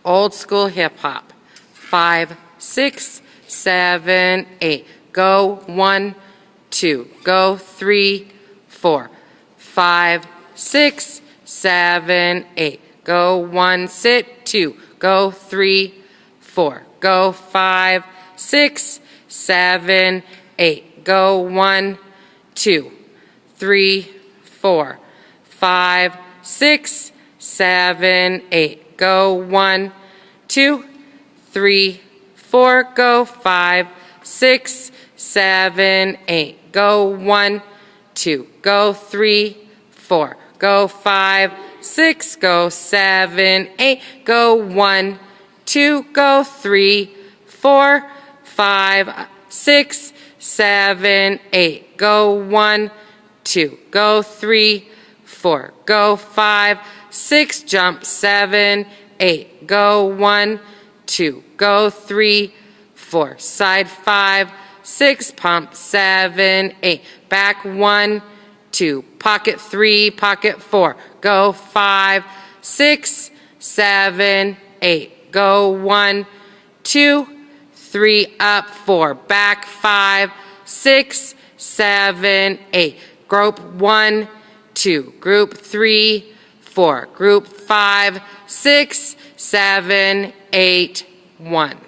old school hip hop. 5, 6, 7, 8. Go 1, 2. Go 3, 4. 5, 6, 7, 8. Go 1, sit 2. Go 3, 4. Go 5, 6, 7, 8. Go 1, 2, 3, 4. 5, 6, 7, 8. Go 1, 2, 3, 4. Go 5, 6, 7, 8. Go 1, 2. Go 3, 4. Go 5, 6. Go 7, 8. Go 1, 2. Go 3, 4. 5, 6, 7, 8. Go 1, 2. Go 3, 4. Go 5, 6. Jump 7, 8. Go 1, 2. Go 3, 4. Side 5, 6. Pump 7, 8. Back 1, 2. Pocket 3, pocket 4. Go 5, 6, 7, 8. Go 1, 2, 3. Up 4. Back 5, 6, 7, 8. Group 1, 2. Group 3, 4. Group 5, 6, 7, 8, 1.